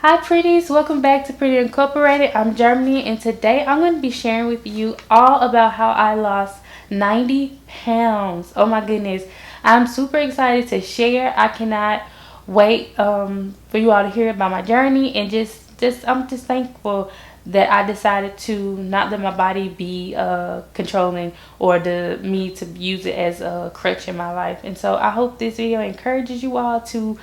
Hi pretties, welcome back to Pretty Incorporated. I'm Germany, and today I'm going to be sharing with you all about how I lost 90 pounds. Oh my goodness, I'm super excited to share. I cannot wait for you all to hear about my journey, and I'm just thankful that I decided to not let my body be controlling, or me to use it as a crutch in my life. And so I hope this video encourages you all to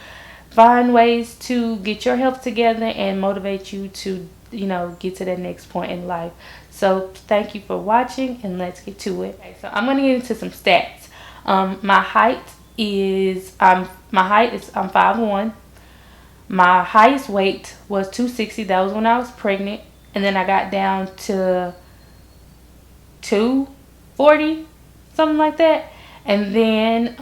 find ways to get your health together and motivate you to, get to that next point in life. So thank you for watching, and let's get to it. Okay, so I'm going to get into some stats. My height is I'm 5'1". My highest weight was 260. That was when I was pregnant, and then I got down to 240, something like that. And then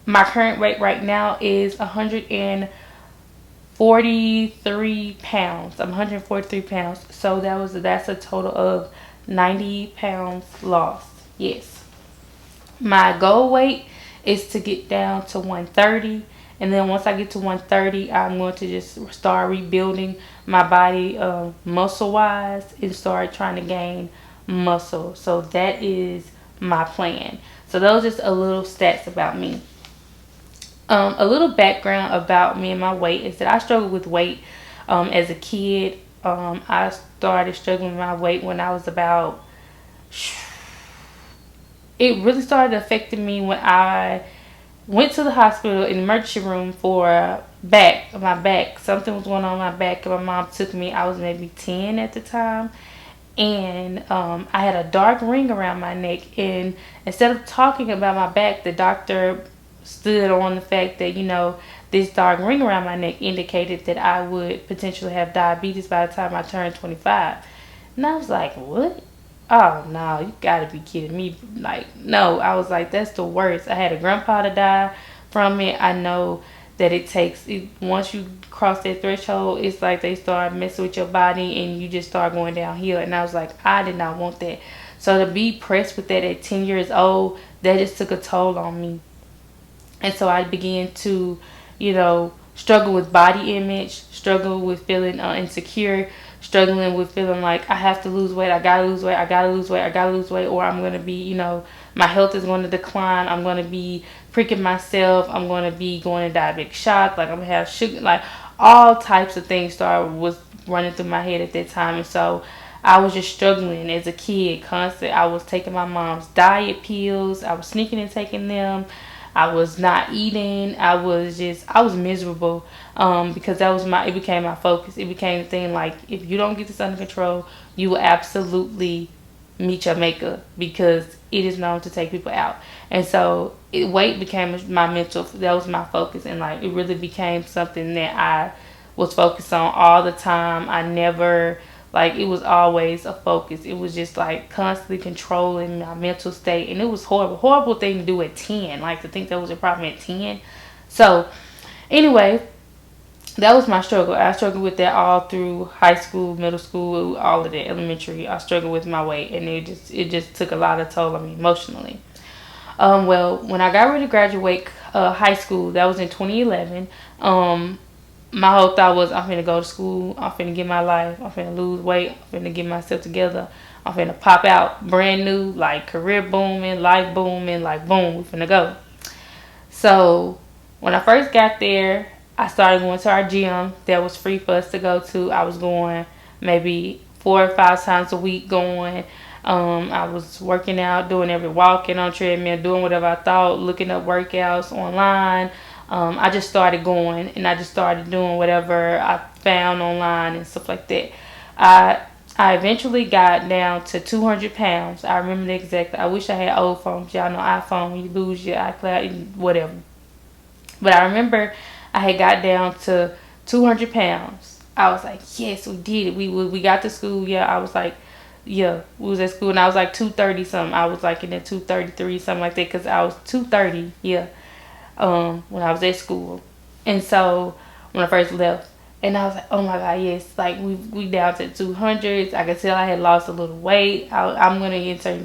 my current weight right now is 143 pounds. I'm 143 pounds. So that's a total of 90 pounds lost. Yes. My goal weight is to get down to 130. And then once I get to 130, I'm going to just start rebuilding my body muscle wise, and start trying to gain muscle. So that is my plan. So those are just a little stats about me. A little background about me and my weight is that I struggled with weight as a kid. I started struggling with my weight when I was about... It really started affecting me when I went to the hospital in the emergency room for my back. Something was going on my back, and my mom took me. I was maybe 10 at the time. And I had a dark ring around my neck. And instead of talking about my back, the doctor stood on the fact that, this dark ring around my neck indicated that I would potentially have diabetes by the time I turned 25. And I was like, what? Oh, no, you gotta be kidding me. Like, no, I was like, that's the worst. I had a grandpa to die from it. I know that once you cross that threshold, it's like they start messing with your body and you just start going downhill. And I was like, I did not want that. So to be pressed with that at 10 years old, that just took a toll on me. And so I began to, struggle with body image, struggle with feeling insecure, struggling with feeling like I have to lose weight, I gotta lose weight, I gotta lose weight, I gotta lose weight, or I'm going to be, my health is going to decline, I'm going to be pricking myself, I'm going to be going to diabetic shock, like I'm going to have sugar, like all types of things was running through my head at that time. And so I was just struggling as a kid, constant. I was taking my mom's diet pills, I was sneaking and taking them. I was not eating. I was miserable because it became my focus. It became the thing, like, if you don't get this under control, you will absolutely meet your maker, because it is known to take people out. And so weight became that was my focus, and like it really became something that I was focused on all the time. I never... Like, it was always a focus. It was just like constantly controlling my mental state. And it was horrible thing to do at 10. Like, to think that was a problem at 10. So, anyway, that was my struggle. I struggled with that all through high school, middle school, all of that, elementary. I struggled with my weight. And it just took a lot of toll on me emotionally. Well, when I got ready to graduate high school, that was in 2011, my whole thought was, I'm finna go to school, I'm finna get my life, I'm finna lose weight, I'm finna get myself together, I'm finna pop out brand new, like career booming, life booming, like boom, we finna go. So when I first got there, I started going to our gym that was free for us to go to. I was going maybe 4 or 5 times a week going. I was working out, doing every walking on treadmill, doing whatever I thought, looking up workouts online. I just started going, and I just started doing whatever I found online and stuff like that. I eventually got down to 200 pounds. I remember the exact. I wish I had old phones. Y'all know iPhone, when you lose your iCloud, whatever. But I remember I had got down to 200 pounds. I was like, yes, we did it. We got to school. Yeah, I was like, yeah, we was at school, and I was like 230 something. I was like in the 233 something like that, because I was 230. Yeah. When I was at school. And so when I first left. And I was like, oh my God, yes, like we down to 200s. I could tell I had lost a little weight. I'm going to insert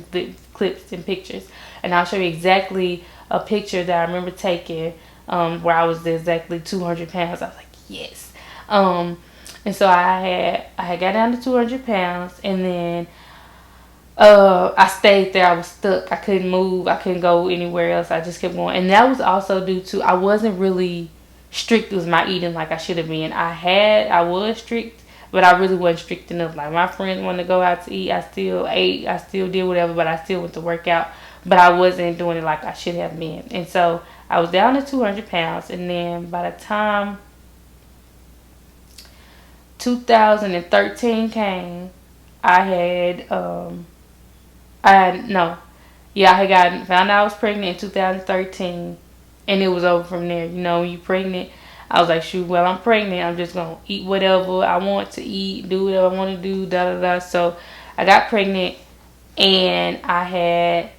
clips and pictures. And I'll show you exactly a picture that I remember taking where I was exactly 200 pounds. I was like, yes. And so I had got down to 200 pounds. And then I stayed there. I was stuck. I couldn't move. I couldn't go anywhere else. I just kept going. And that was also due to I wasn't really strict with my eating like I should have been. I was strict, but I really wasn't strict enough. Like my friends wanted to go out to eat, I still ate, I still did whatever, but I still went to work out. But I wasn't doing it like I should have been. And so I was down to 200 pounds. And then by the time 2013 came, I had no, yeah, I had found out I was pregnant in 2013, and it was over from there. You know, when you pregnant, I was like, shoot, well, I'm pregnant. I'm just gonna eat whatever I want to eat, do whatever I want to do, da da da. So I got pregnant, and I had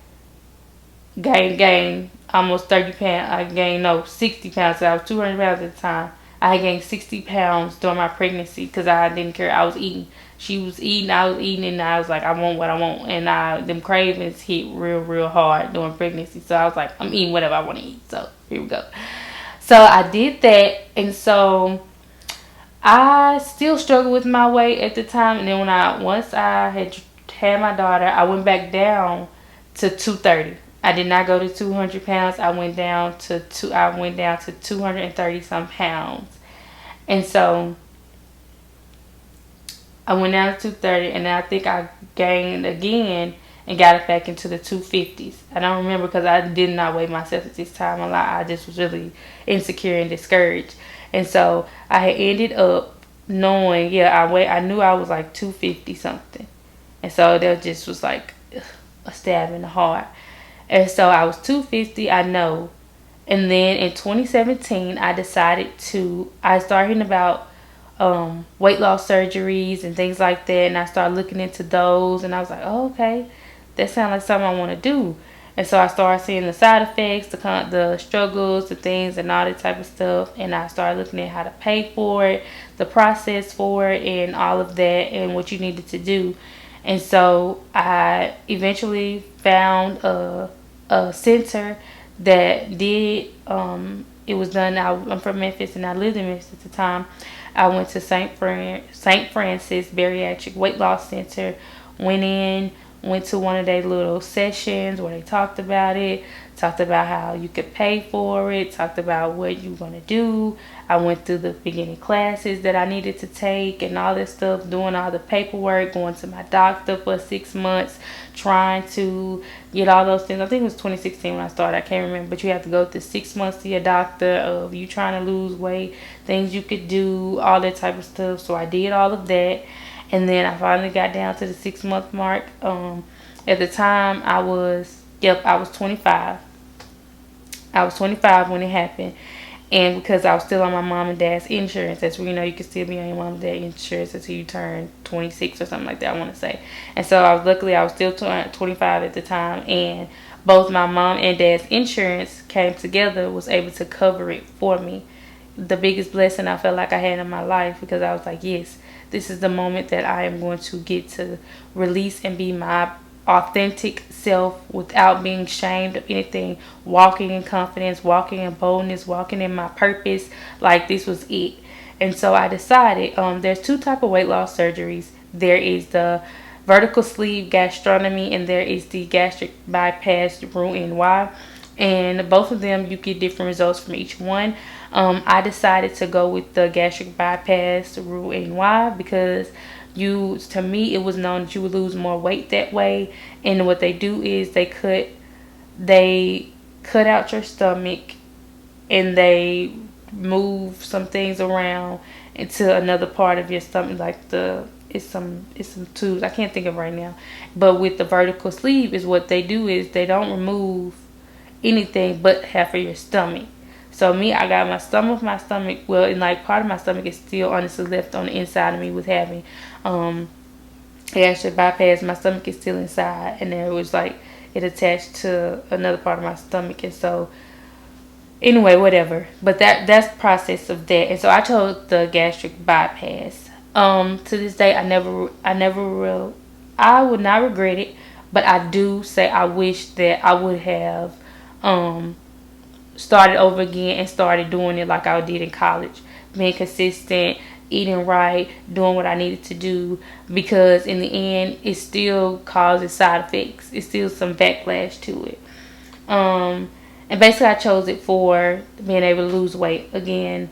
gained almost 30 pounds. I gained 60 pounds. So I was 200 pounds at the time. I had gained 60 pounds during my pregnancy because I didn't care. I was eating. She was eating, I was eating, and I was like, I want what I want. And them cravings hit real hard during pregnancy. So I was like, I'm eating whatever I want to eat. So here we go. So I did that. And so I still struggled with my weight at the time. And then once I had my daughter, I went back down to 230. I did not go to 200 pounds. I went down to 230 some pounds. And so I went down to 230, and I think I gained again and got it back into the 250s. I don't remember because I did not weigh myself at this time a lot. I just was really insecure and discouraged. And so I had ended up knowing, I knew I was like 250 something. And so that just was like a stab in the heart. And so I was 250, I know. And then in 2017, I started hearing about weight loss surgeries and things like that, and I started looking into those, and I was like, oh, okay, that sounds like something I want to do. And so I started seeing the side effects, the struggles, the things, and all that type of stuff, and I started looking at how to pay for it, the process for it, and all of that, and what you needed to do. And so I eventually found a center that did it was done. I'm from Memphis, and I lived in Memphis at the time. I went to St. Francis Bariatric Weight Loss Center. Went to one of their little sessions where they talked about it, talked about how you could pay for it, talked about what you were going to do. I went through the beginning classes that I needed to take and all this stuff, doing all the paperwork, going to my doctor for 6 months, trying to get all those things. I think it was 2016 when I started. I can't remember. But you have to go through 6 months to your doctor of you trying to lose weight, things you could do, all that type of stuff. So I did all of that. And then I finally got down to the 6 month mark. At the time, I was 25. I was 25 when it happened. And because I was still on my mom and dad's insurance, that's where you can still be on your mom and dad's insurance until you turn 26 or something like that, I want to say. And so luckily I was still 25 at the time, and both my mom and dad's insurance came together, was able to cover it for me. The biggest blessing I felt like I had in my life, because I was like, yes, this is the moment that I am going to get to release and be my authentic self without being shamed of anything, walking in confidence, walking in boldness, walking in my purpose. Like, this was it. And so I decided there's two type of weight loss surgeries. There is the vertical sleeve gastrostomy, and there is the gastric bypass Roux-en-Y, and both of them you get different results from each one. I decided to go with the gastric bypass Roux-en-Y because to me it was known that you would lose more weight that way. And what they do is they cut out your stomach, and they move some things around into another part of your stomach, like it's some tubes I can't think of right now. But with the vertical sleeve, is what they do is they don't remove anything but half of your stomach. So me, I got my stomach, well, and like part of my stomach is still honestly left on the inside of me with having gastric bypass. My stomach is still inside, and there was like it attached to another part of my stomach. And so Anyway, whatever. But that's the process of that. And so I chose the gastric bypass. To this day, I would not regret it, but I do say I wish that I would have um started over again and started doing it like I did in college, being consistent, eating right, doing what I needed to do, because in the end it still causes side effects. It's still some backlash to it. Um, and basically I chose it for being able to lose weight again.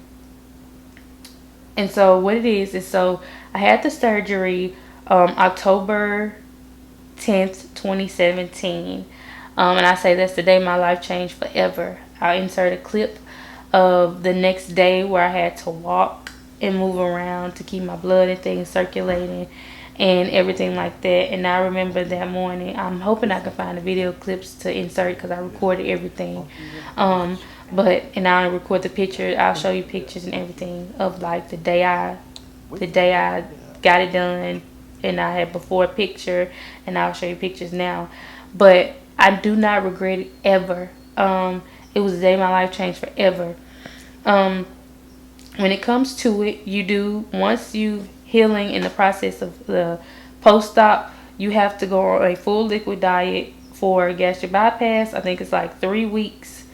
And so what it is so I had the surgery October 10th, 2017. And I say that's the day my life changed forever. I'll insert a clip of the next day where I had to walk and move around to keep my blood and things circulating and everything like that. And I remember that morning, I'm hoping I can find the video clips to insert because I recorded everything. And I'll record the picture. I'll show you pictures and everything of like the day I got it done, and I had before picture, and I'll show you pictures now. But I do not regret it ever. It was the day my life changed forever. Um, when it comes to it, once you healing in the process of the post-op, you have to go on a full liquid diet for gastric bypass. I think it's like 3 weeks.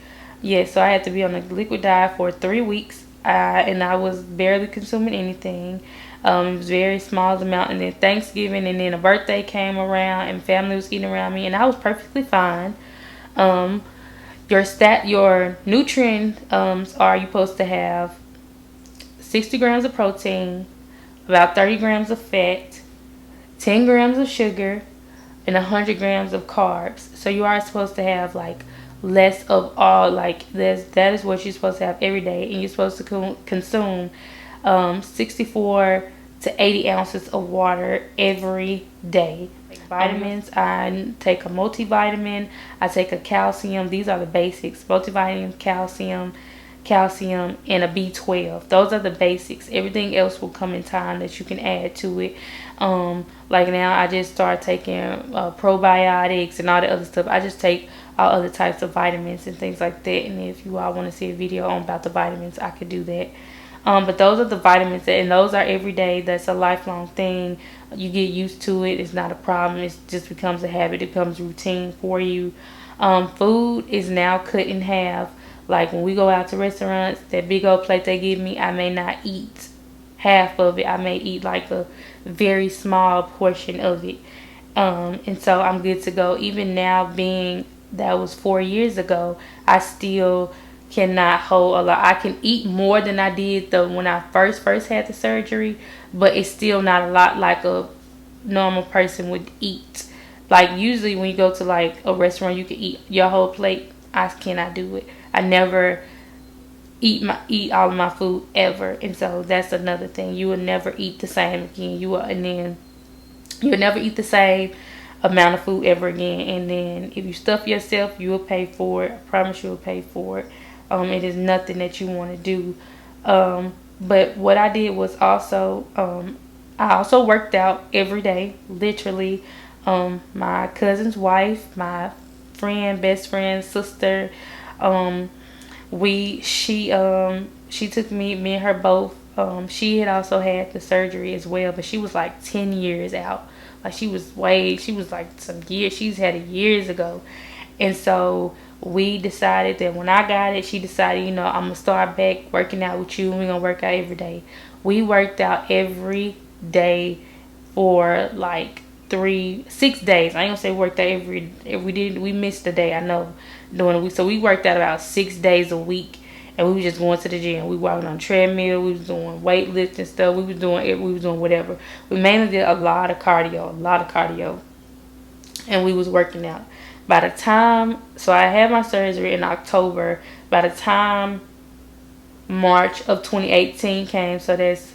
Yeah, so I had to be on a liquid diet for 3 weeks, and I was barely consuming anything. It was very small amount, and then Thanksgiving, and then a birthday came around, and family was eating around me, and I was perfectly fine. Um, your nutrients are you supposed to have 60 grams of protein, about 30 grams of fat, 10 grams of sugar, and 100 grams of carbs. So you are supposed to have like less of all, like that is what you're supposed to have every day, and you're supposed to consume 64 to 80 ounces of water every day. Vitamins, I take a multivitamin, I take a calcium. These are the basics: multivitamin, calcium, and a B12. Those are the basics. Everything else will come in time that you can add to it. Like now, I just start taking probiotics and all the other stuff. I just take all other types of vitamins and things like that. And if you all want to see a video on about the vitamins, I could do that. But those are the vitamins, and those are every day. That's a lifelong thing. You get used to it. It's not a problem. It just becomes a habit. It becomes routine for you. Food is now cut in half. Like when we go out to restaurants, that big old plate they give me, I may not eat half of it. I may eat like a very small portion of it. And so I'm good to go. Even now, being that was 4 years ago, I still cannot hold a lot. I can eat more than I did when I first had the surgery, but it's still not a lot like a normal person would eat. Like usually when you go to like a restaurant, you can eat your whole plate. I cannot do it. I never eat all of my food ever, and so that's another thing. You will never eat the same again. You'll never eat the same amount of food ever again. And then if you stuff yourself, you will pay for it. I promise you will pay for it. It is nothing that you want to do. But what I did was also, I also worked out every day, literally. My cousin's wife, my best friend, sister, she took me and her both. She had also had the surgery as well, but she was like 10 years out. Like she was like some years. She's had it years ago. And so we decided that when I got it, she decided, I'm going to start back working out with you. We're going to work out every day. We worked out every day for like 6 days. I ain't gonna say worked out we missed a day, I know, during the week. So we worked out about 6 days a week, and we were just going to the gym. We walked on treadmill, we was doing weightlifting stuff, we was doing whatever. We mainly did a lot of cardio, and we was working out. By the time, so I had my surgery in October. By the time March of 2018 came, so that's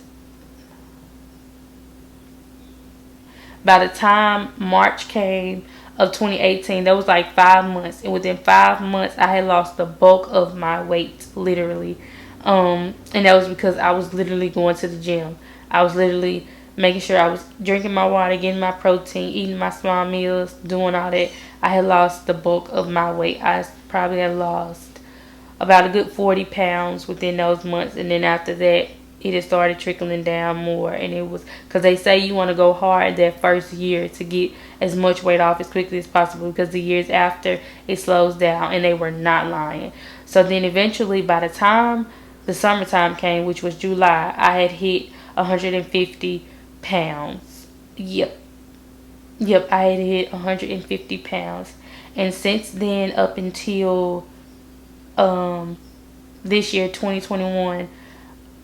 by the time March came of 2018, that was like 5 months. And within 5 months, I had lost the bulk of my weight, literally. And that was because I was literally going to the gym. I was literally making sure I was drinking my water, getting my protein, eating my small meals, doing all that. I had lost the bulk of my weight. I probably had lost about a good 40 pounds within those months. And then after that, it just started trickling down more. And it was because they say you want to go hard that first year to get as much weight off as quickly as possible, because the years after it slows down. And they were not lying. So then eventually, by the time the summertime came, which was July, I had hit 150 pounds. Yep, I had hit 150 pounds. And since then, up until this year, 2021,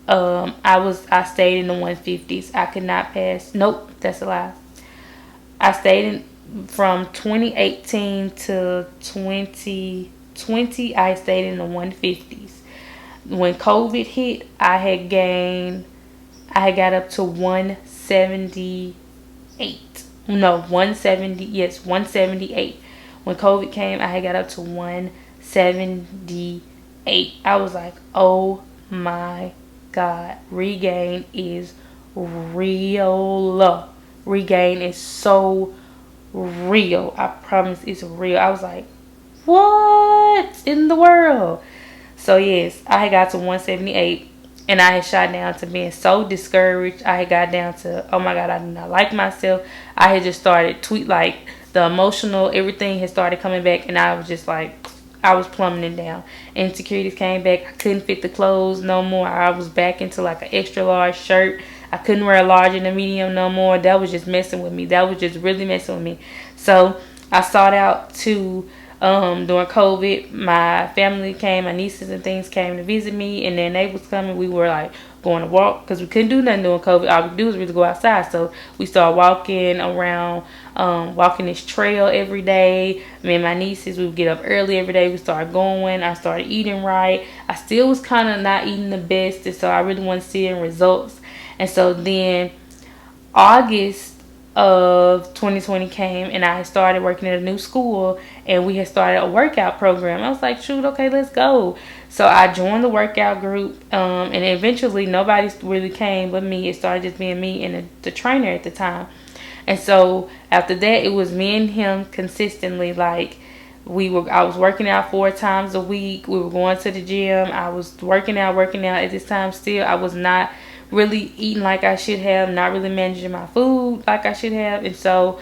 I stayed in the 150s. I could not pass. Nope, that's a lie. I stayed in from 2018 to 2020. I stayed in the 150s. When COVID hit, I had got up to 178. No, 170. Yes, 178. When COVID came, I had got up to 178. I was like, oh my God, regain is real. Regain is so real. I promise it's real. I was like, what in the world? So yes, I had got to 178, and I had shot down to being so discouraged. I had got down to, oh my God, I do not like myself. I had just started like the emotional, everything had started coming back, and I was just like, I was plummeting down. Insecurities came back. I couldn't fit the clothes no more. I was back into like an extra large shirt. I couldn't wear a large and a medium no more. That was just messing with me. That was just really messing with me. So I sought out to, during COVID, my family came, my nieces and things came to visit me, and then they was coming. We were like going to walk because we couldn't do nothing during COVID. All we could do was really go outside. So we started walking around, walking this trail every day. Me and my nieces, we would get up early every day. We started going. I started eating right. I still was kind of not eating the best, and so I really wasn't seeing results. And so then August of 2020 came, and I started working at a new school, and we had started a workout program. I was like, shoot, okay, let's go. So I joined the workout group, and eventually nobody really came but me. It started just being me and the trainer at the time. And so after that, it was me and him consistently. Like I was working out 4 times a week. We were going to the gym. I was working out at this time. Still, I was not really eating like I should have, not really managing my food like I should have. And so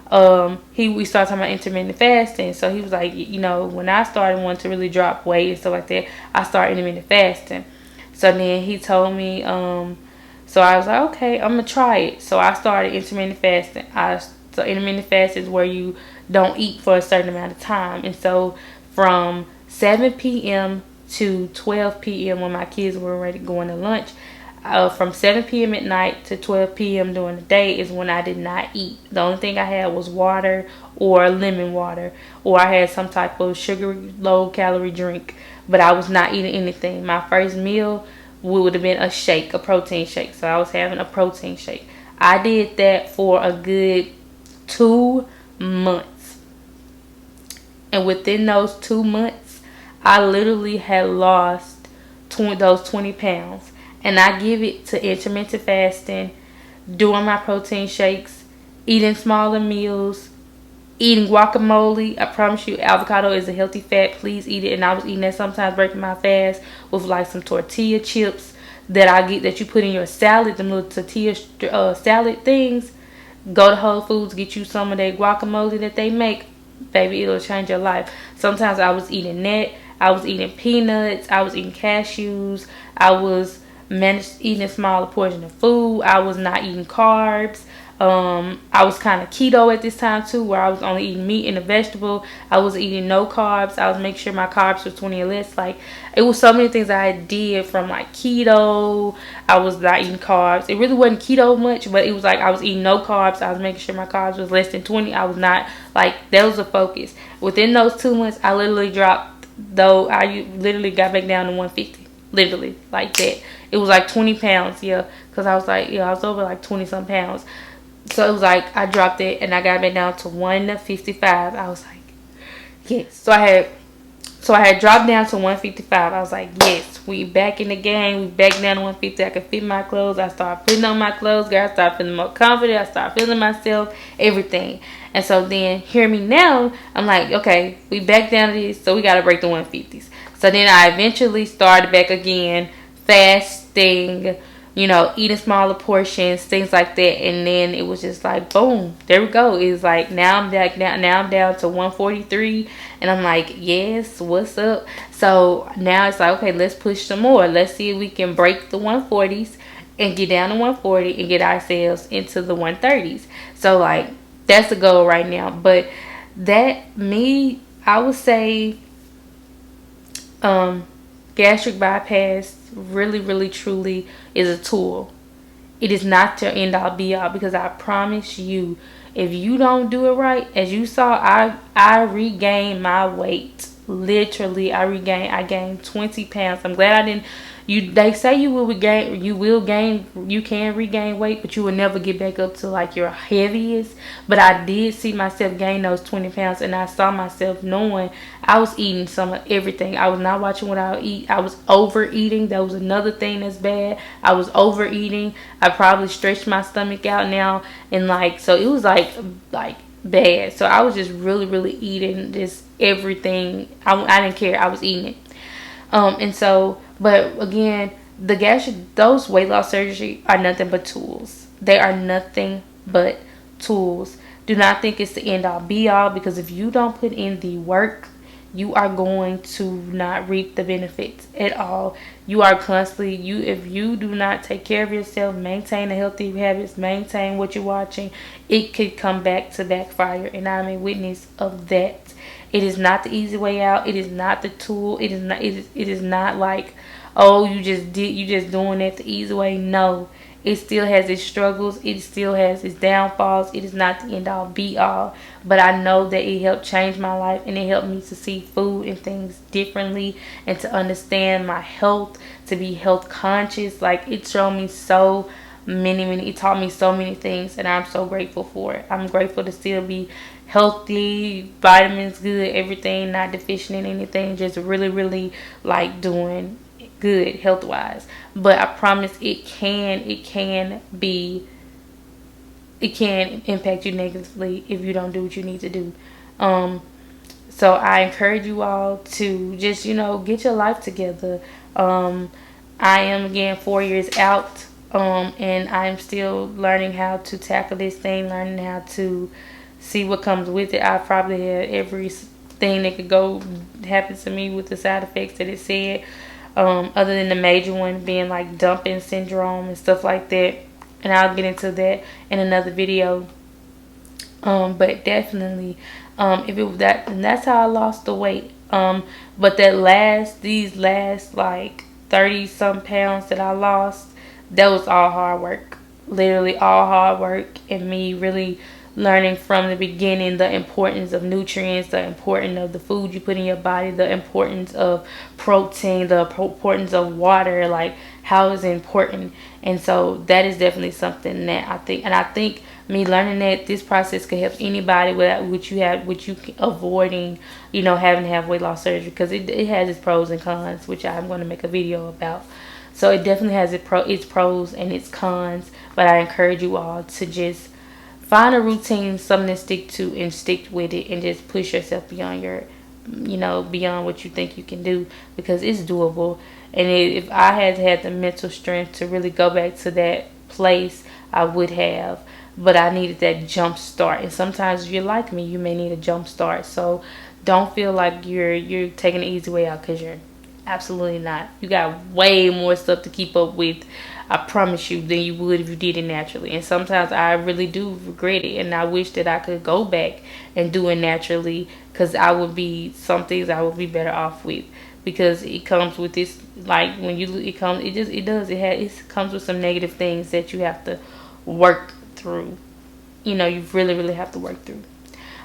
we started talking about intermittent fasting. So he was like, when I started wanting to really drop weight and stuff like that, I started intermittent fasting. So then he told me, so I was like, okay, I'm gonna try it. So I started intermittent fasting. So intermittent fasting is where you don't eat for a certain amount of time. And so from 7 p.m. to 12 p.m. when my kids were ready going to lunch, from 7 p.m. at night to 12 p.m. during the day is when I did not eat. The only thing I had was water or lemon water, or I had some type of sugary, low-calorie drink, but I was not eating anything. My first meal would have been a protein shake. So I was having a protein shake. I did that for a good 2 months. And within those 2 months, I literally had lost those 20 pounds. And I give it to intermittent fasting, doing my protein shakes, eating smaller meals, eating guacamole. I promise you, avocado is a healthy fat. Please eat it. And I was eating that sometimes, breaking my fast with like some tortilla chips that you put in your salad, them little tortilla salad things. Go to Whole Foods, get you some of that guacamole that they make. Baby, it'll change your life. Sometimes I was eating that. I was eating peanuts. I was eating cashews. I was managed eating a smaller portion of food. I was not eating carbs. I was kind of keto at this time too, where I was only eating meat and a vegetable. I was eating no carbs. I was making sure my carbs were 20 or less. Like, it was so many things I did from like keto. I was not eating carbs. It really wasn't keto much, but it was like I was eating no carbs. I was making sure my carbs was less than 20. I was not, like, that was a focus. Within those 2 months, I literally dropped, I literally got back down to 150. Literally, like that. It was like 20 pounds, because I was like, I was over like 20 some pounds. So it was like I dropped it and I got back down to 155. I was like, yes. So I had dropped down to 155. I was like, yes, we back in the game. We back down to 150. I could fit my clothes. I started putting on my clothes. Girl, I started feeling more confident. I started feeling myself, everything. And so then, hear me now. I'm like, okay, we back down to this. So we got to break the 150s. So then I eventually started back again, fasting, eating smaller portions, things like that. And then it was just like, boom, there we go. It's like now I'm down to 143, and I'm like, yes, what's up? So now it's like, okay, let's push some more. Let's see if we can break the 140s and get down to 140 and get ourselves into the 130s. So like that's the goal right now. But I would say gastric bypass really, really, truly is a tool. It is not your end all be all, because I promise you, if you don't do it right, as you saw, I regained my weight. Literally, I gained 20 pounds. I'm glad I didn't. They say you can regain weight, but you will never get back up to like your heaviest. But I did see myself gain those 20 pounds, and I saw myself knowing I was eating some of everything. I was not watching what I would eat. I was overeating. That was another thing that's bad. I was overeating. I probably stretched my stomach out now, and like, so it was like bad. So I was just really, really eating just everything. I didn't care. I was eating it. And so, but again, those weight loss surgery are nothing but tools. They are nothing but tools. Do not think it's the end all be all, because if you don't put in the work, you are going to not reap the benefits at all. You are constantly, if you do not take care of yourself, maintain the healthy habits, maintain what you're watching, it could come back to backfire. And I'm a witness of that. It is not the easy way out. It is not the tool. It is not like, oh, you just doing it the easy way. No. It still has its struggles. It still has its downfalls. It is not the end all be all. But I know that it helped change my life, and it helped me to see food and things differently, and to understand my health, to be health conscious. Like, it showed me so many, it taught me so many things, and I'm so grateful for it. I'm grateful to still be healthy, vitamins good, everything, not deficient in anything, just really, really like doing good health wise. But I promise it can impact you negatively if you don't do what you need to do. So I encourage you all to just, get your life together. I am again 4 years out, and I'm still learning how to tackle this thing, learning how to see what comes with it. I probably had everything that could go happen to me with the side effects that it said, other than the major one being like dumping syndrome and stuff like that. And I'll get into that in another video. But definitely, if it was that, and that's how I lost the weight. But these last like 30 some pounds that I lost, that was all hard work. Literally all hard work, and me really learning from the beginning the importance of nutrients, the importance of the food you put in your body, the importance of protein, the importance of water, like how is important. And so that is definitely something that I think me learning that this process could help anybody without which you avoiding, having to have weight loss surgery, because it has its pros and cons, which I'm going to make a video about. So it definitely has its pros and its cons, but I encourage you all to just find a routine, something to stick to, and stick with it, and just push yourself beyond beyond what you think you can do, because it's doable. And if I had the mental strength to really go back to that place, I would have. But I needed that jump start. And sometimes if you're like me, you may need a jump start. So don't feel like you're taking the easy way out, because you're absolutely not. You got way more stuff to keep up with, I promise you, than you would if you did it naturally. And sometimes I really do regret it, and I wish that I could go back and do it naturally, because some things I would be better off with, because it comes with this, like when it comes with some negative things that you have to work through. You really, really have to work through.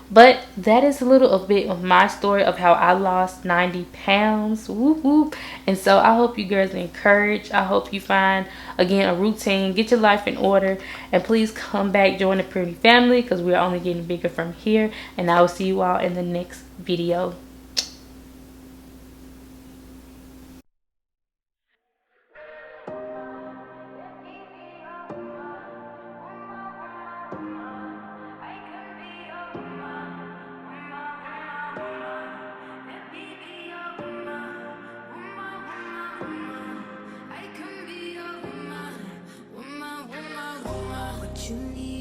But that is a little bit of my story of how I lost 90 pounds. Whoop, whoop. And so I hope you girls are encouraged. I hope you find, again, a routine. Get your life in order. And please come back, join the Pretty family, because we're only getting bigger from here. And I will see you all in the next video. you need.